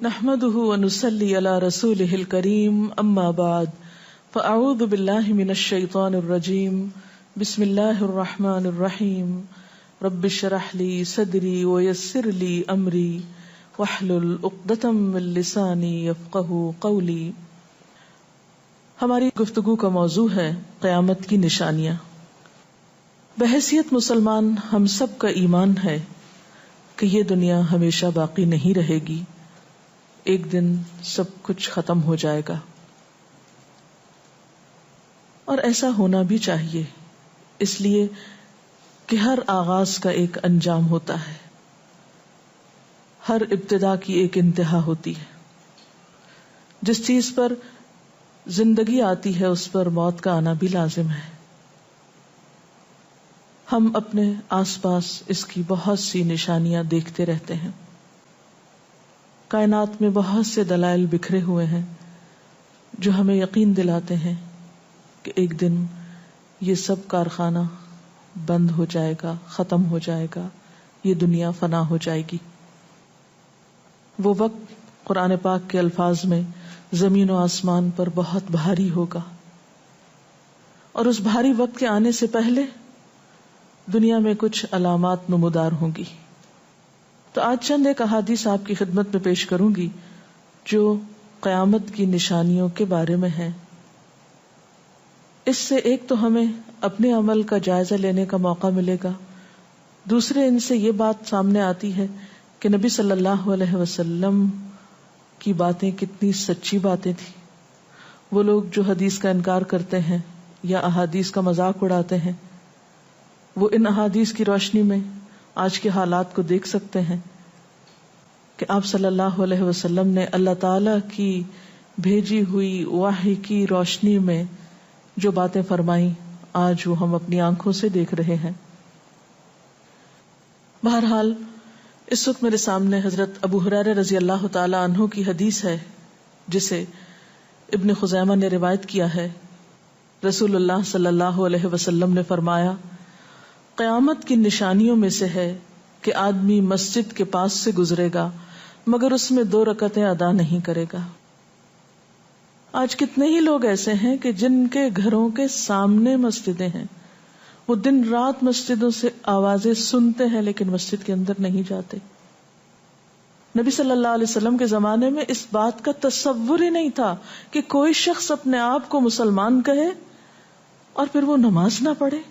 نحمده ونصلي على رسوله الكريم اما بعد فاعوذ بالله من الشيطان الرجيم بسم الله الرحمن الرحيم رب اشرح لي صدري ويسر لي امري واحلل عقدة من لساني يفقهوا قولي. ہماری گفتگو کا موضوع ہے قیامت کی نشانیاں. بحیثیت مسلمان ہم سب کا ایمان ہے کہ یہ دنیا ہمیشہ باقی نہیں رہے گی، ایک دن سب کچھ ختم ہو جائے گا، اور ایسا ہونا بھی چاہیے، اس لیے کہ ہر آغاز کا ایک انجام ہوتا ہے، ہر ابتدا کی ایک انتہا ہوتی ہے. جس چیز پر زندگی آتی ہے اس پر موت کا آنا بھی لازم ہے. ہم اپنے آس پاس اس کی بہت سی نشانیاں دیکھتے رہتے ہیں. کائنات میں بہت سے دلائل بکھرے ہوئے ہیں جو ہمیں یقین دلاتے ہیں کہ ایک دن یہ سب کارخانہ بند ہو جائے گا، ختم ہو جائے گا، یہ دنیا فنا ہو جائے گی. وہ وقت قرآن پاک کے الفاظ میں زمین و آسمان پر بہت بھاری ہوگا، اور اس بھاری وقت کے آنے سے پہلے دنیا میں کچھ علامات نمودار ہوں گی. تو آج چند ایک احادیث آپ کی خدمت میں پیش کروں گی جو قیامت کی نشانیوں کے بارے میں ہیں. اس سے ایک تو ہمیں اپنے عمل کا جائزہ لینے کا موقع ملے گا، دوسرے ان سے یہ بات سامنے آتی ہے کہ نبی صلی اللہ علیہ وسلم کی باتیں کتنی سچی باتیں تھیں. وہ لوگ جو حدیث کا انکار کرتے ہیں یا احادیث کا مذاق اڑاتے ہیں، وہ ان احادیث کی روشنی میں آج کے حالات کو دیکھ سکتے ہیں کہ آپ صلی اللہ علیہ وسلم نے اللہ تعالی کی بھیجی ہوئی وحی کی روشنی میں جو باتیں فرمائیں آج وہ ہم اپنی آنکھوں سے دیکھ رہے ہیں. بہرحال اس وقت میرے سامنے حضرت ابو ہریرہ رضی اللہ تعالی عنہ کی حدیث ہے جسے ابن خزیمہ نے روایت کیا ہے. رسول اللہ صلی اللہ علیہ وسلم نے فرمایا، قیامت کی نشانیوں میں سے ہے کہ آدمی مسجد کے پاس سے گزرے گا مگر اس میں 2 رکعتیں ادا نہیں کرے گا. آج کتنے ہی لوگ ایسے ہیں کہ جن کے گھروں کے سامنے مسجدیں ہیں، وہ دن رات مسجدوں سے آوازیں سنتے ہیں لیکن مسجد کے اندر نہیں جاتے. نبی صلی اللہ علیہ وسلم کے زمانے میں اس بات کا تصور ہی نہیں تھا کہ کوئی شخص اپنے آپ کو مسلمان کہے اور پھر وہ نماز نہ پڑھے.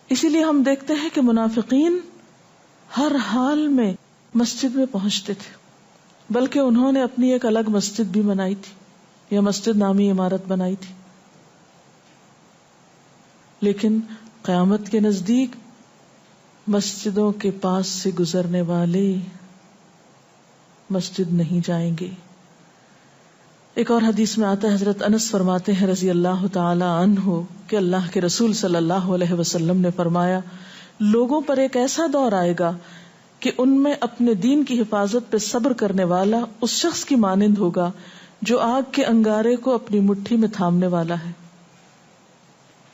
اسی لیے ہم دیکھتے ہیں کہ منافقین ہر حال میں مسجد میں پہنچتے تھے، بلکہ انہوں نے اپنی ایک الگ مسجد بھی بنائی تھی یا مسجد نامی عمارت بنائی تھی. لیکن قیامت کے نزدیک مسجدوں کے پاس سے گزرنے والے مسجد نہیں جائیں گے. ایک اور حدیث میں آتا ہے، حضرت انس فرماتے ہیں رضی اللہ تعالی عنہ کہ اللہ کے رسول صلی اللہ علیہ وسلم نے فرمایا، لوگوں پر ایک ایسا دور آئے گا کہ ان میں اپنے دین کی حفاظت پہ صبر کرنے والا اس شخص کی مانند ہوگا جو آگ کے انگارے کو اپنی مٹھی میں تھامنے والا ہے.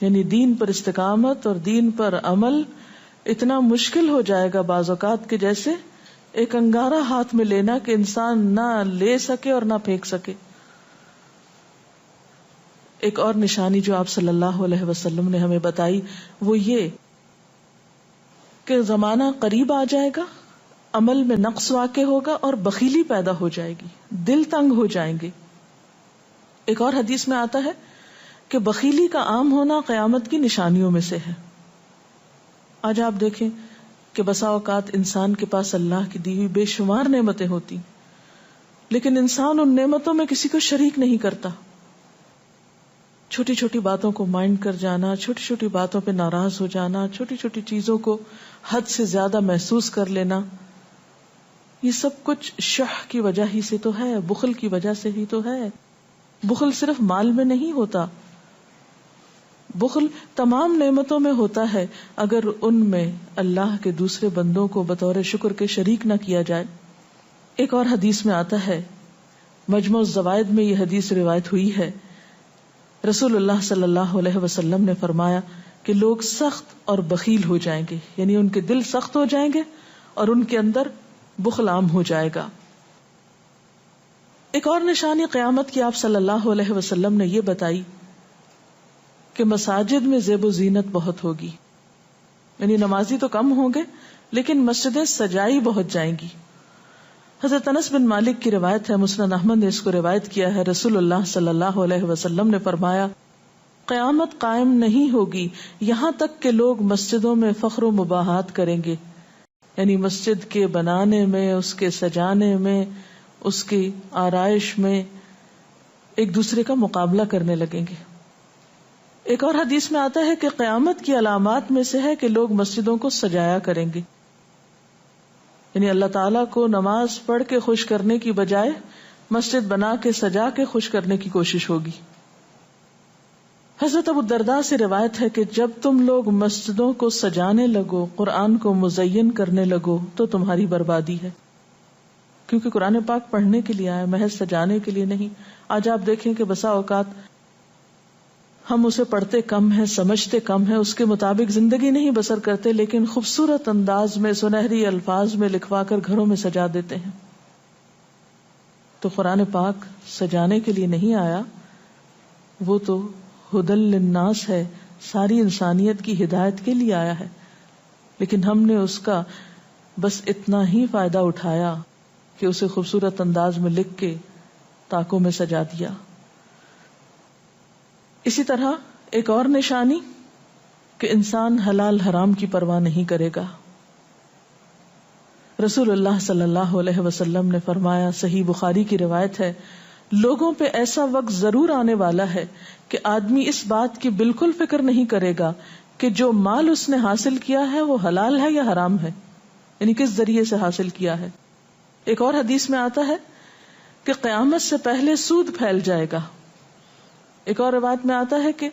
یعنی دین پر استقامت اور دین پر عمل اتنا مشکل ہو جائے گا بعض اوقات کہ جیسے ایک انگارہ ہاتھ میں لینا کہ انسان نہ لے سکے اور نہ پھینک سکے. ایک اور نشانی جو آپ صلی اللہ علیہ وسلم نے ہمیں بتائی وہ یہ کہ زمانہ قریب آ جائے گا، عمل میں نقص واقع ہوگا اور بخیلی پیدا ہو جائے گی، دل تنگ ہو جائیں گے. ایک اور حدیث میں آتا ہے کہ بخیلی کا عام ہونا قیامت کی نشانیوں میں سے ہے. آج آپ دیکھیں کہ بسا اوقات انسان کے پاس اللہ کی دی ہوئی بے شمار نعمتیں ہوتی لیکن انسان ان نعمتوں میں کسی کو شریک نہیں کرتا. چھوٹی چھوٹی باتوں کو مائنڈ کر جانا، چھوٹی چھوٹی باتوں پہ ناراض ہو جانا، چھوٹی چھوٹی چیزوں کو حد سے زیادہ محسوس کر لینا، یہ سب کچھ شح کی وجہ ہی سے تو ہے، بخل کی وجہ سے ہی تو ہے. بخل صرف مال میں نہیں ہوتا، بخل تمام نعمتوں میں ہوتا ہے اگر ان میں اللہ کے دوسرے بندوں کو بطور شکر کے شریک نہ کیا جائے. ایک اور حدیث میں آتا ہے، مجموع الزوائد میں یہ حدیث روایت ہوئی ہے، رسول اللہ صلی اللہ علیہ وسلم نے فرمایا کہ لوگ سخت اور بخیل ہو جائیں گے، یعنی ان کے دل سخت ہو جائیں گے اور ان کے اندر بخل عام ہو جائے گا. ایک اور نشانی قیامت کی آپ صلی اللہ علیہ وسلم نے یہ بتائی کہ مساجد میں زیب و زینت بہت ہوگی، یعنی نمازی تو کم ہوں گے لیکن مسجدیں سجائی بہت جائیں گی. حضرت انس بن مالک کی روایت ہے، مسند احمد نے اس کو روایت کیا ہے، رسول اللہ صلی اللہ علیہ وسلم نے فرمایا قیامت قائم نہیں ہوگی یہاں تک کہ لوگ مسجدوں میں فخر و مباحات کریں گے، یعنی مسجد کے بنانے میں، اس کے سجانے میں، اس کی آرائش میں ایک دوسرے کا مقابلہ کرنے لگیں گے. ایک اور حدیث میں آتا ہے کہ قیامت کی علامات میں سے ہے کہ لوگ مسجدوں کو سجایا کریں گے، یعنی اللہ تعالیٰ کو نماز پڑھ کے خوش کرنے کی بجائے مسجد بنا کے سجا کے خوش کرنے کی کوشش ہوگی. حضرت ابو الدرداء سے روایت ہے کہ جب تم لوگ مسجدوں کو سجانے لگو، قرآن کو مزین کرنے لگو تو تمہاری بربادی ہے، کیونکہ قرآن پاک پڑھنے کے لیے آئے، محض سجانے کے لیے نہیں. آج آپ دیکھیں کہ بسا اوقات ہم اسے پڑھتے کم ہیں، سمجھتے کم ہیں، اس کے مطابق زندگی نہیں بسر کرتے، لیکن خوبصورت انداز میں سنہری الفاظ میں لکھوا کر گھروں میں سجا دیتے ہیں. تو قرآن پاک سجانے کے لیے نہیں آیا، وہ تو ہدی للناس ہے، ساری انسانیت کی ہدایت کے لیے آیا ہے، لیکن ہم نے اس کا بس اتنا ہی فائدہ اٹھایا کہ اسے خوبصورت انداز میں لکھ کے تاکوں میں سجا دیا. اسی طرح ایک اور نشانی کہ انسان حلال حرام کی پرواہ نہیں کرے گا. رسول اللہ صلی اللہ علیہ وسلم نے فرمایا، صحیح بخاری کی روایت ہے، لوگوں پہ ایسا وقت ضرور آنے والا ہے کہ آدمی اس بات کی بالکل فکر نہیں کرے گا کہ جو مال اس نے حاصل کیا ہے وہ حلال ہے یا حرام ہے، یعنی کس ذریعے سے حاصل کیا ہے. ایک اور حدیث میں آتا ہے کہ قیامت سے پہلے سود پھیل جائے گا. ایک اور روایت میں آتا ہے کہ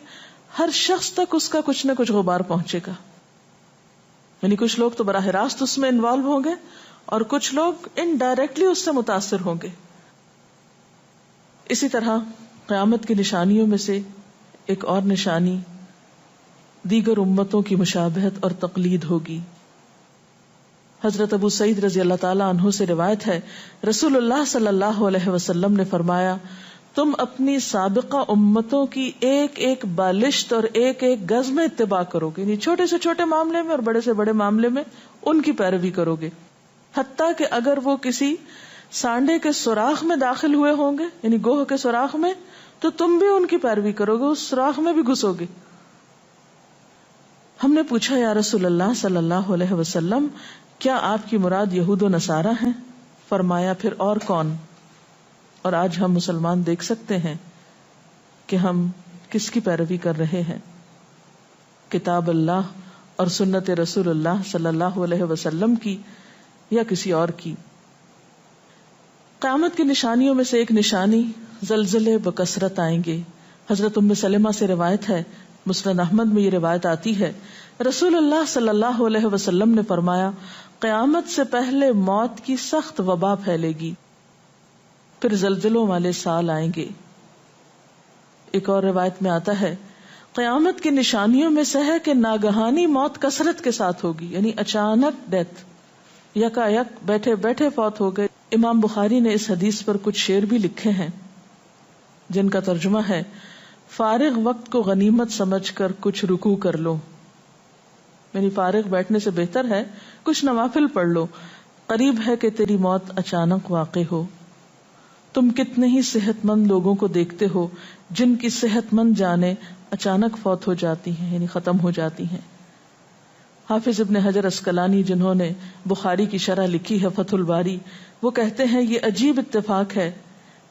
ہر شخص تک اس کا کچھ نہ کچھ غبار پہنچے گا، یعنی کچھ لوگ تو براہ راست اس میں انوالو ہوں گے اور کچھ لوگ انڈائریکٹلی اس سے متاثر ہوں گے. اسی طرح قیامت کی نشانیوں میں سے ایک اور نشانی دیگر امتوں کی مشابہت اور تقلید ہوگی. حضرت ابو سعید رضی اللہ تعالی عنہ سے روایت ہے، رسول اللہ صلی اللہ علیہ وسلم نے فرمایا، تم اپنی سابقہ امتوں کی ایک ایک بالشت اور ایک ایک گز میں اتباع کرو گے، یعنی چھوٹے سے چھوٹے معاملے میں اور بڑے سے بڑے معاملے میں ان کی پیروی کرو گے، حتیٰ کہ اگر وہ کسی سانڈے کے سوراخ میں داخل ہوئے ہوں گے، یعنی گوہ کے سوراخ میں، تو تم بھی ان کی پیروی کرو گے، اس سوراخ میں بھی گھسو گے. ہم نے پوچھا، یا رسول اللہ صلی اللہ علیہ وسلم، کیا آپ کی مراد یہود و نصارہ ہیں؟ فرمایا، پھر اور کون؟ اور آج ہم مسلمان دیکھ سکتے ہیں کہ ہم کس کی پیروی کر رہے ہیں، کتاب اللہ اور سنت رسول اللہ صلی اللہ علیہ وسلم کی یا کسی اور کی. قیامت کی نشانیوں میں سے ایک نشانی زلزلے بکثرت آئیں گے. حضرت ام سلمہ سے روایت ہے، مسند احمد میں یہ روایت آتی ہے، رسول اللہ صلی اللہ علیہ وسلم نے فرمایا، قیامت سے پہلے موت کی سخت وبا پھیلے گی، پھر زلزلوں والے سال آئیں گے. ایک اور روایت میں آتا ہے، قیامت کی نشانیوں میں سے ہے کہ ناگہانی موت کثرت کے ساتھ ہوگی، یعنی اچانک ڈیتھ، یکا یک بیٹھے بیٹھے فوت ہو گئے. امام بخاری نے اس حدیث پر کچھ شعر بھی لکھے ہیں جن کا ترجمہ ہے، فارغ وقت کو غنیمت سمجھ کر کچھ رکوع کر لو، یعنی فارغ بیٹھنے سے بہتر ہے کچھ نوافل پڑھ لو، قریب ہے کہ تیری موت اچانک واقع ہو. تم کتنے ہی صحت مند لوگوں کو دیکھتے ہو جن کی صحت مند جانیں اچانک فوت ہو جاتی ہیں، یعنی ختم ہو جاتی ہیں. حافظ ابن حجر عسقلانی جنہوں نے بخاری کی شرح لکھی ہے فتح الباری، وہ کہتے ہیں یہ عجیب اتفاق ہے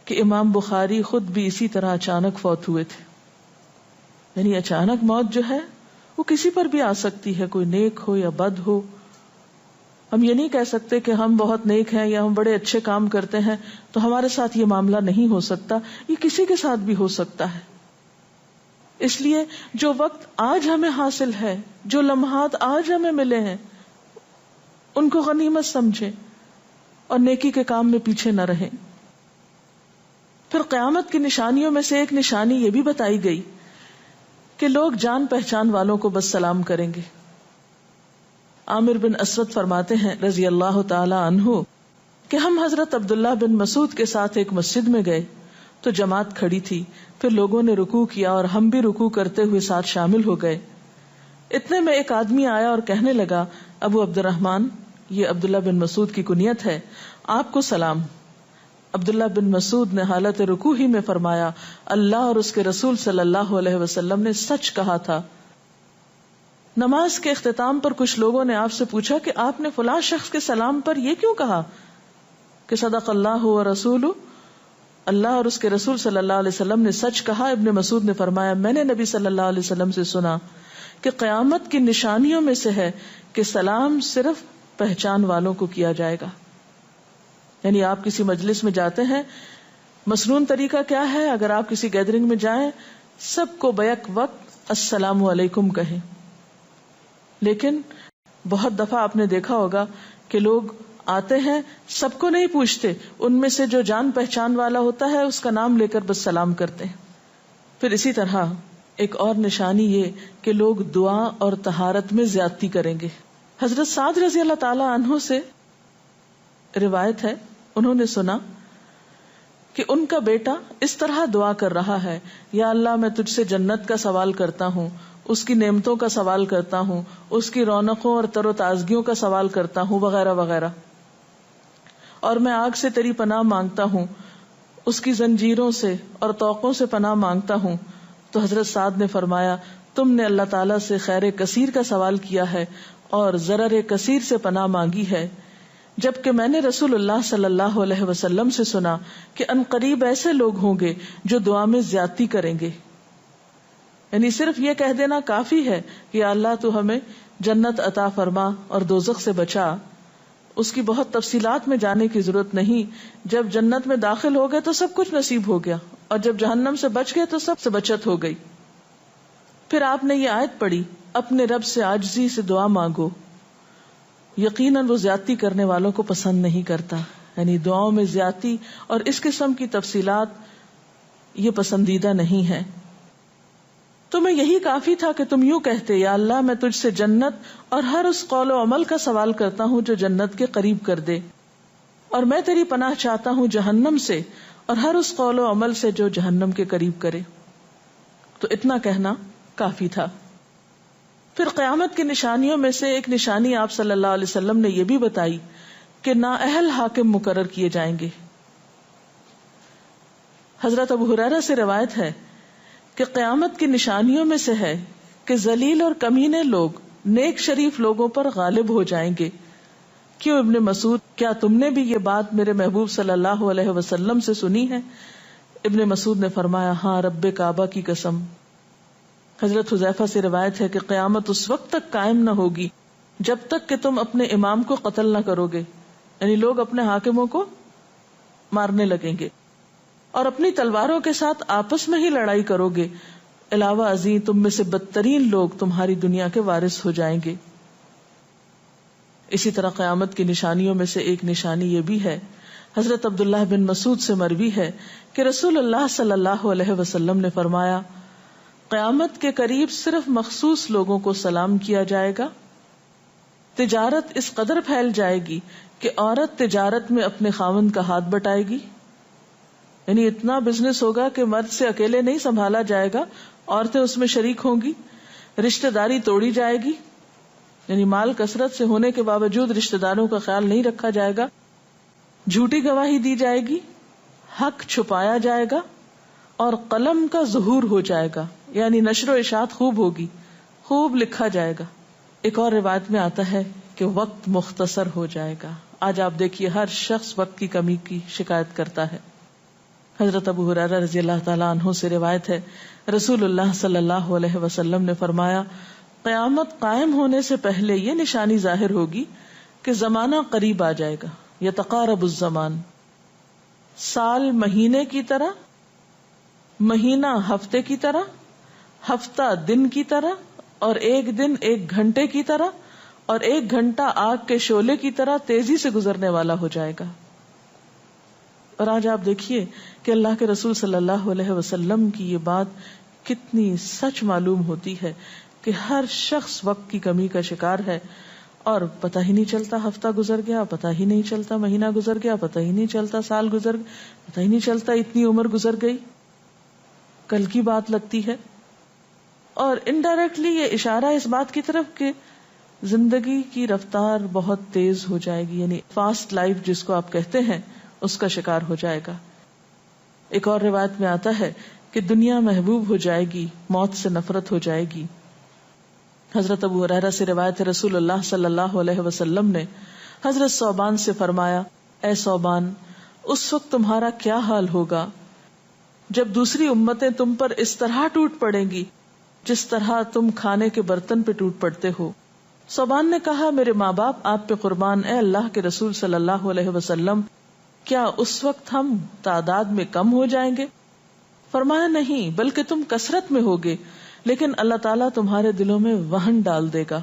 کہ امام بخاری خود بھی اسی طرح اچانک فوت ہوئے تھے. یعنی اچانک موت جو ہے وہ کسی پر بھی آ سکتی ہے، کوئی نیک ہو یا بد ہو. ہم یہ نہیں کہہ سکتے کہ ہم بہت نیک ہیں یا ہم بڑے اچھے کام کرتے ہیں تو ہمارے ساتھ یہ معاملہ نہیں ہو سکتا، یہ کسی کے ساتھ بھی ہو سکتا ہے. اس لیے جو وقت آج ہمیں حاصل ہے، جو لمحات آج ہمیں ملے ہیں، ان کو غنیمت سمجھیں اور نیکی کے کام میں پیچھے نہ رہیں. پھر قیامت کی نشانیوں میں سے ایک نشانی یہ بھی بتائی گئی کہ لوگ جان پہچان والوں کو بس سلام کریں گے. عامر بن اسود فرماتے ہیں رضی اللہ تعالی عنہ کہ ہم حضرت عبداللہ بن مسعود کے ساتھ ایک مسجد میں گئے تو جماعت کھڑی تھی، پھر لوگوں نے رکوع کیا اور ہم بھی رکوع کرتے ہوئے ساتھ شامل ہو گئے۔ اتنے میں ایک آدمی آیا اور کہنے لگا، ابو عبد الرحمن، یہ عبداللہ بن مسعود کی کنیت ہے، آپ کو سلام۔ عبداللہ بن مسعود نے حالت رکوع ہی میں فرمایا، اللہ اور اس کے رسول صلی اللہ علیہ وسلم نے سچ کہا تھا۔ نماز کے اختتام پر کچھ لوگوں نے آپ سے پوچھا کہ آپ نے فلاں شخص کے سلام پر یہ کیوں کہا کہ صدق اللہ و رسول، اللہ اور اس کے رسول صلی اللہ علیہ وسلم نے سچ کہا۔ ابن مسعود نے فرمایا، میں نے نبی صلی اللہ علیہ وسلم سے سنا کہ قیامت کی نشانیوں میں سے ہے کہ سلام صرف پہچان والوں کو کیا جائے گا۔ یعنی آپ کسی مجلس میں جاتے ہیں، مسنون طریقہ کیا ہے؟ اگر آپ کسی گیدرنگ میں جائیں، سب کو بیک وقت السلام علیکم کہیں، لیکن بہت دفعہ آپ نے دیکھا ہوگا کہ لوگ آتے ہیں، سب کو نہیں پوچھتے، ان میں سے جو جان پہچان والا ہوتا ہے اس کا نام لے کر بس سلام کرتے ہیں۔ پھر اسی طرح ایک اور نشانی یہ کہ لوگ دعا اور طہارت میں زیادتی کریں گے۔ حضرت سعد رضی اللہ تعالی عنہ سے روایت ہے، انہوں نے سنا کہ ان کا بیٹا اس طرح دعا کر رہا ہے، یا اللہ میں تجھ سے جنت کا سوال کرتا ہوں، اس کی نعمتوں کا سوال کرتا ہوں، اس کی رونقوں اور تر و تازگیوں کا سوال کرتا ہوں، وغیرہ وغیرہ، اور میں آگ سے تیری پناہ مانگتا ہوں، اس کی زنجیروں سے اور طوقوں سے پناہ مانگتا ہوں۔ تو حضرت سعد نے فرمایا، تم نے اللہ تعالیٰ سے خیر کثیر کا سوال کیا ہے اور ضرر کثیر سے پناہ مانگی ہے، جبکہ میں نے رسول اللہ صلی اللہ علیہ وسلم سے سنا کہ ان قریب ایسے لوگ ہوں گے جو دعا میں زیادتی کریں گے۔ یعنی صرف یہ کہہ دینا کافی ہے کہ یا اللہ تو ہمیں جنت عطا فرما اور دوزخ سے بچا، اس کی بہت تفصیلات میں جانے کی ضرورت نہیں۔ جب جنت میں داخل ہو گئے تو سب کچھ نصیب ہو گیا، اور جب جہنم سے بچ گئے تو سب سے بچت ہو گئی۔ پھر آپ نے یہ آیت پڑھی، اپنے رب سے عاجزی سے دعا مانگو، یقیناً وہ زیادتی کرنے والوں کو پسند نہیں کرتا۔ یعنی دعاؤں میں زیادتی اور اس قسم کی تفصیلات یہ پسندیدہ نہیں ہے۔ تمہیں یہی کافی تھا کہ تم یوں کہتے، یا اللہ میں تجھ سے جنت اور ہر اس قول و عمل کا سوال کرتا ہوں جو جنت کے قریب کر دے، اور میں تیری پناہ چاہتا ہوں جہنم سے اور ہر اس قول و عمل سے جو جہنم کے قریب کرے۔ تو اتنا کہنا کافی تھا۔ پھر قیامت کی نشانیوں میں سے ایک نشانی آپ صلی اللہ علیہ وسلم نے یہ بھی بتائی کہ نااہل حاکم مقرر کیے جائیں گے۔ حضرت ابو ہریرہ سے روایت ہے کہ قیامت کی نشانیوں میں سے ہے کہ ذلیل اور کمینے لوگ نیک شریف لوگوں پر غالب ہو جائیں گے۔ کیوں ابن مسعود، کیا تم نے بھی یہ بات میرے محبوب صلی اللہ علیہ وسلم سے سنی ہے؟ ابن مسعود نے فرمایا، ہاں رب کعبہ کی قسم۔ حضرت حذیفہ سے روایت ہے کہ قیامت اس وقت تک قائم نہ ہوگی جب تک کہ تم اپنے امام کو قتل نہ کرو گے، یعنی لوگ اپنے حاکموں کو مارنے لگیں گے اور اپنی تلواروں کے ساتھ آپس میں ہی لڑائی کرو گے، علاوہ ازیں تم میں سے بدترین لوگ تمہاری دنیا کے وارث ہو جائیں گے۔ اسی طرح قیامت کی نشانیوں میں سے ایک نشانی یہ بھی ہے، حضرت عبداللہ بن مسعود سے مروی ہے کہ رسول اللہ صلی اللہ علیہ وسلم نے فرمایا، قیامت کے قریب صرف مخصوص لوگوں کو سلام کیا جائے گا، تجارت اس قدر پھیل جائے گی کہ عورت تجارت میں اپنے خاوند کا ہاتھ بٹائے گی، یعنی اتنا بزنس ہوگا کہ مرد سے اکیلے نہیں سنبھالا جائے گا، عورتیں اس میں شریک ہوں گی، رشتہ داری توڑی جائے گی، یعنی مال کثرت سے ہونے کے باوجود رشتہ داروں کا خیال نہیں رکھا جائے گا، جھوٹی گواہی دی جائے گی، حق چھپایا جائے گا، اور قلم کا ظہور ہو جائے گا، یعنی نشر و اشاعت خوب ہوگی، خوب لکھا جائے گا۔ ایک اور روایت میں آتا ہے کہ وقت مختصر ہو جائے گا۔ آج آپ دیکھیے ہر شخص وقت کی کمی کی شکایت کرتا ہے۔ حضرت ابو ہریرہ رضی اللہ تعالیٰ عنہ سے روایت ہے، رسول اللہ صلی اللہ علیہ وسلم نے فرمایا، قیامت قائم ہونے سے پہلے یہ نشانی ظاہر ہوگی کہ زمانہ قریب آ جائے گا، یتقارب الزمان، سال مہینے کی طرح، مہینہ ہفتے کی طرح، ہفتہ دن کی طرح، اور ایک دن ایک گھنٹے کی طرح، اور ایک گھنٹہ آگ کے شعلے کی طرح تیزی سے گزرنے والا ہو جائے گا۔ اور آج آپ دیکھیے کہ اللہ کے رسول صلی اللہ علیہ وسلم کی یہ بات کتنی سچ معلوم ہوتی ہے کہ ہر شخص وقت کی کمی کا شکار ہے، اور پتہ ہی نہیں چلتا ہفتہ گزر گیا، پتہ ہی نہیں چلتا مہینہ گزر گیا، پتہ ہی نہیں چلتا سال گزر گیا، پتہ ہی نہیں چلتا اتنی عمر گزر گئی، کل کی بات لگتی ہے. اور انڈائریکٹلی یہ اشارہ اس بات کی طرف کہ زندگی کی رفتار بہت تیز ہو جائے گی، یعنی فاسٹ لائف جس کو آپ کہتے ہیں اس کا شکار ہو جائے گا. ایک اور روایت میں آتا ہے کہ دنیا محبوب ہو جائے گی، موت سے نفرت ہو جائے گی. حضرت ابو ہریرہ سے روایت ہے، رسول اللہ صلی اللہ علیہ وسلم نے حضرت ثوبان سے فرمایا، اے ثوبان، اس وقت تمہارا کیا حال ہوگا جب دوسری امتیں تم پر اس طرح ٹوٹ پڑیں گی جس طرح تم کھانے کے برتن پہ ٹوٹ پڑتے ہو. ثوبان نے کہا، میرے ماں باپ آپ پہ قربان، اے اللہ کے رسول صلی اللہ علیہ وسلم، کیا اس وقت ہم تعداد میں کم ہو جائیں گے؟ فرمایا، نہیں، بلکہ تم کثرت میں ہوگے، لیکن اللہ تعالیٰ تمہارے دلوں میں وہن ڈال دے گا.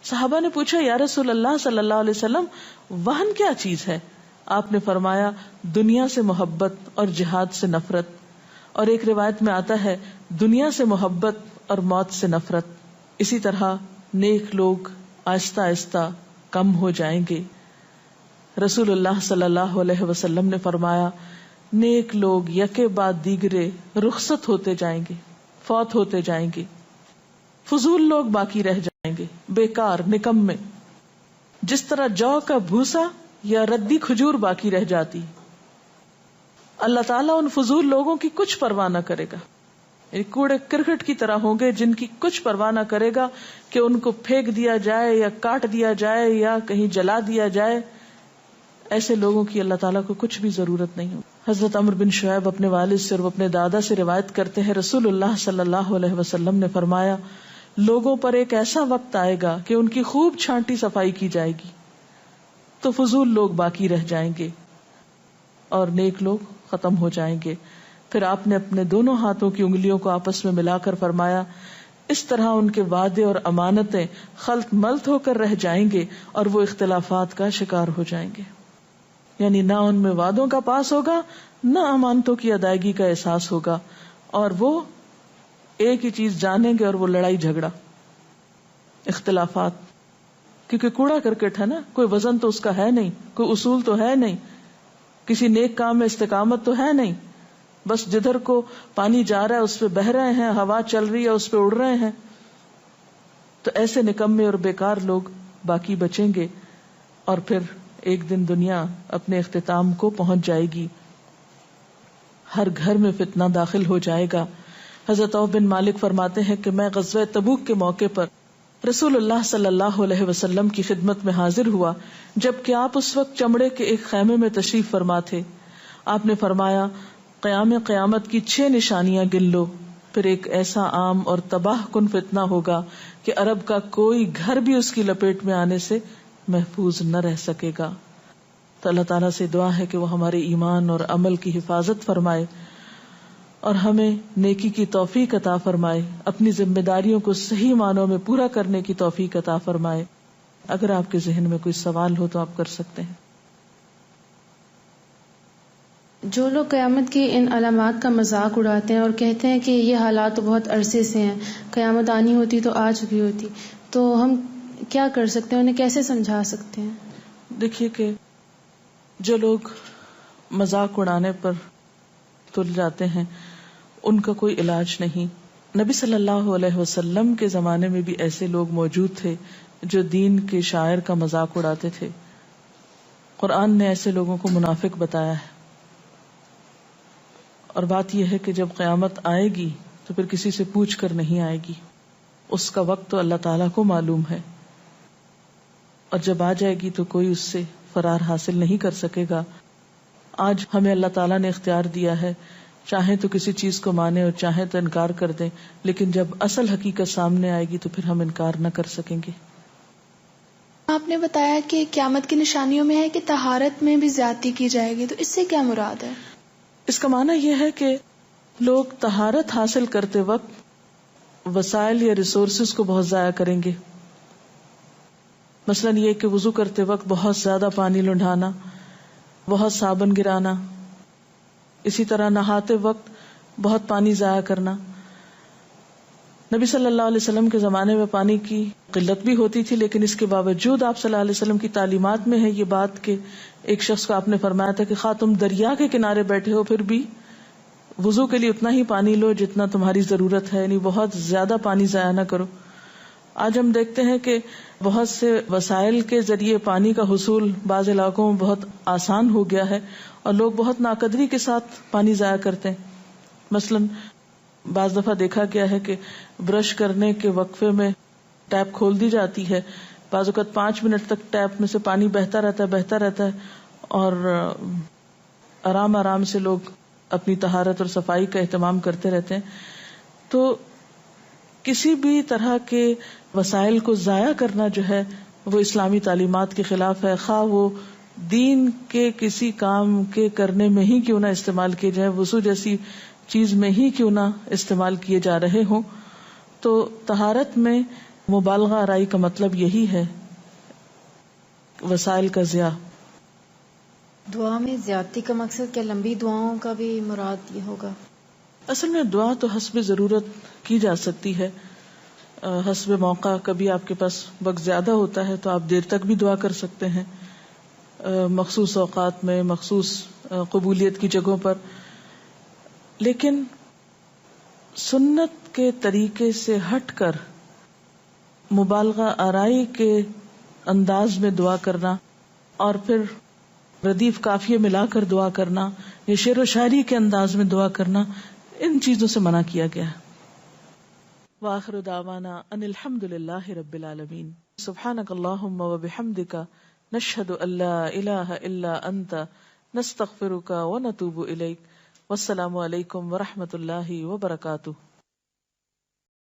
صحابہ نے پوچھا، یا رسول اللہ صلی اللہ علیہ وسلم، وہن کیا چیز ہے؟ آپ نے فرمایا، دنیا سے محبت اور جہاد سے نفرت. اور ایک روایت میں آتا ہے، دنیا سے محبت اور موت سے نفرت. اسی طرح نیک لوگ آہستہ آہستہ کم ہو جائیں گے. رسول اللہ صلی اللہ علیہ وسلم نے فرمایا، نیک لوگ یکے بعد دیگرے رخصت ہوتے جائیں گے، فوت ہوتے جائیں گے. فضول لوگ باقی رہ جائیں گے، بیکار، نکمے، جس طرح جو کا بھوسا یا ردی کھجور باقی رہ جاتی. اللہ تعالیٰ ان فضول لوگوں کی کچھ پرواہ نہ کرے گا، کوڑے کرکٹ کی طرح ہوں گے جن کی کچھ پرواہ نہ کرے گا کہ ان کو پھینک دیا جائے یا کاٹ دیا جائے یا کہیں جلا دیا جائے. ایسے لوگوں کی اللہ تعالیٰ کو کچھ بھی ضرورت نہیں ہو. حضرت عمرو بن شعیب اپنے والد سے اور اپنے دادا سے روایت کرتے ہیں، رسول اللہ صلی اللہ علیہ وسلم نے فرمایا، لوگوں پر ایک ایسا وقت آئے گا کہ ان کی خوب چھانٹی صفائی کی جائے گی تو فضول لوگ باقی رہ جائیں گے اور نیک لوگ ختم ہو جائیں گے. پھر آپ نے اپنے دونوں ہاتھوں کی انگلیوں کو آپس میں ملا کر فرمایا، اس طرح ان کے وعدے اور امانتیں خلط ملط ہو کر رہ جائیں گے اور وہ اختلافات کا شکار ہو جائیں گے. یعنی نہ ان میں وعدوں کا پاس ہوگا، نہ امانتوں کی ادائیگی کا احساس ہوگا، اور وہ ایک ہی چیز جانیں گے اور وہ لڑائی جھگڑا، اختلافات. کیونکہ کوڑا کرکٹ ہے نا، کوئی وزن تو اس کا ہے نہیں، کوئی اصول تو ہے نہیں، کسی نیک کام میں استقامت تو ہے نہیں. بس جدھر کو پانی جا رہا ہے اس پہ بہ رہے ہیں، ہوا چل رہی ہے اس پہ اڑ رہے ہیں. تو ایسے نکمے اور بیکار لوگ باقی بچیں گے اور پھر ایک دن دنیا اپنے اختتام کو پہنچ جائے گی. ہر گھر میں فتنہ داخل ہو جائے گا. حضرت عوف بن مالک فرماتے ہیں کہ میں غزوہ تبوک کے موقع پر رسول اللہ صلی اللہ علیہ وسلم کی خدمت میں حاضر ہوا جبکہ آپ اس وقت چمڑے کے ایک خیمے میں تشریف فرما تھے. آپ نے فرمایا، قیامت کی 6 نشانیاں گن لو. پھر ایک ایسا عام اور تباہ کن فتنہ ہوگا کہ عرب کا کوئی گھر بھی اس کی لپیٹ میں آنے سے محفوظ نہ رہ سکے گا. تو اللہ تعالیٰ سے دعا ہے کہ وہ ہمارے ایمان اور عمل کی حفاظت فرمائے اور ہمیں نیکی کی توفیق عطا فرمائے، اپنی ذمہ داریوں کو صحیح معنوں میں پورا کرنے کی توفیق عطا فرمائے. اگر آپ کے ذہن میں کوئی سوال ہو تو آپ کر سکتے ہیں. جو لوگ قیامت کی ان علامات کا مذاق اڑاتے ہیں اور کہتے ہیں کہ یہ حالات تو بہت عرصے سے ہیں، قیامت آنی ہوتی تو آ چکی ہوتی، تو ہم کیا کر سکتے ہیں، انہیں کیسے سمجھا سکتے ہیں؟ دیکھیے کہ جو لوگ مذاق اڑانے پر تل جاتے ہیں ان کا کوئی علاج نہیں. نبی صلی اللہ علیہ وسلم کے زمانے میں بھی ایسے لوگ موجود تھے جو دین کے شاعر کا مذاق اڑاتے تھے. قرآن نے ایسے لوگوں کو منافق بتایا ہے. اور بات یہ ہے کہ جب قیامت آئے گی تو پھر کسی سے پوچھ کر نہیں آئے گی، اس کا وقت تو اللہ تعالیٰ کو معلوم ہے، اور جب آ جائے گی تو کوئی اس سے فرار حاصل نہیں کر سکے گا. آج ہمیں اللہ تعالیٰ نے اختیار دیا ہے، چاہیں تو کسی چیز کو مانیں اور چاہیں تو انکار کر دیں، لیکن جب اصل حقیقت سامنے آئے گی تو پھر ہم انکار نہ کر سکیں گے. آپ نے بتایا کہ قیامت کی نشانیوں میں ہے کہ طہارت میں بھی زیادتی کی جائے گی، تو اس سے کیا مراد ہے؟ اس کا معنی یہ ہے کہ لوگ طہارت حاصل کرتے وقت وسائل یا ریسورسز کو بہت ضائع کریں گے. مثلاً یہ کہ وضو کرتے وقت بہت زیادہ پانی لنڈھانا، بہت صابن گرانا، اسی طرح نہاتے وقت بہت پانی ضائع کرنا. نبی صلی اللہ علیہ وسلم کے زمانے میں پانی کی قلت بھی ہوتی تھی، لیکن اس کے باوجود آپ صلی اللہ علیہ وسلم کی تعلیمات میں ہے یہ بات کہ ایک شخص کو آپ نے فرمایا تھا کہ خواہ تم دریا کے کنارے بیٹھے ہو پھر بھی وضو کے لیے اتنا ہی پانی لو جتنا تمہاری ضرورت ہے، یعنی بہت زیادہ پانی ضائع نہ کرو. آج ہم دیکھتے ہیں کہ بہت سے وسائل کے ذریعے پانی کا حصول بعض علاقوں میں بہت آسان ہو گیا ہے اور لوگ بہت ناقدری کے ساتھ پانی ضائع کرتے ہیں. مثلاً بعض دفعہ دیکھا گیا ہے کہ برش کرنے کے وقفے میں ٹیپ کھول دی جاتی ہے، بعض اوقات 5 منٹ تک ٹیپ میں سے پانی بہتا رہتا ہے اور آرام آرام سے لوگ اپنی طہارت اور صفائی کا اہتمام کرتے رہتے ہیں. تو کسی بھی طرح کے وسائل کو ضائع کرنا جو ہے وہ اسلامی تعلیمات کے خلاف ہے، خواہ وہ دین کے کسی کام کے کرنے میں ہی کیوں نہ استعمال کیے جائے، وضو جیسی چیز میں ہی کیوں نہ استعمال کیے جا رہے ہوں. تو طہارت میں مبالغہ آرائی کا مطلب یہی ہے، وسائل کا ضیاع. دعا میں زیادتی کا مقصد کیا لمبی دعاؤں کا بھی مراد یہ ہوگا؟ اصل میں دعا تو حسب ضرورت کی جا سکتی ہے، حسب موقع. کبھی آپ کے پاس وقت زیادہ ہوتا ہے تو آپ دیر تک بھی دعا کر سکتے ہیں، مخصوص اوقات میں، مخصوص قبولیت کی جگہوں پر. لیکن سنت کے طریقے سے ہٹ کر مبالغہ آرائی کے انداز میں دعا کرنا اور پھر ردیف قافیے ملا کر دعا کرنا یا شعر و شاعری کے انداز میں دعا کرنا، ان چیزوں سے منع کیا گیا ہے. وآخر دعوانا ان الحمد للہ رب العالمین. سبحانک اللہم وبحمدک نشہد ان لا الہ الا انت نستغفرک ونتوب الیک. والسلام علیکم ورحمۃ اللہ وبرکاتہ.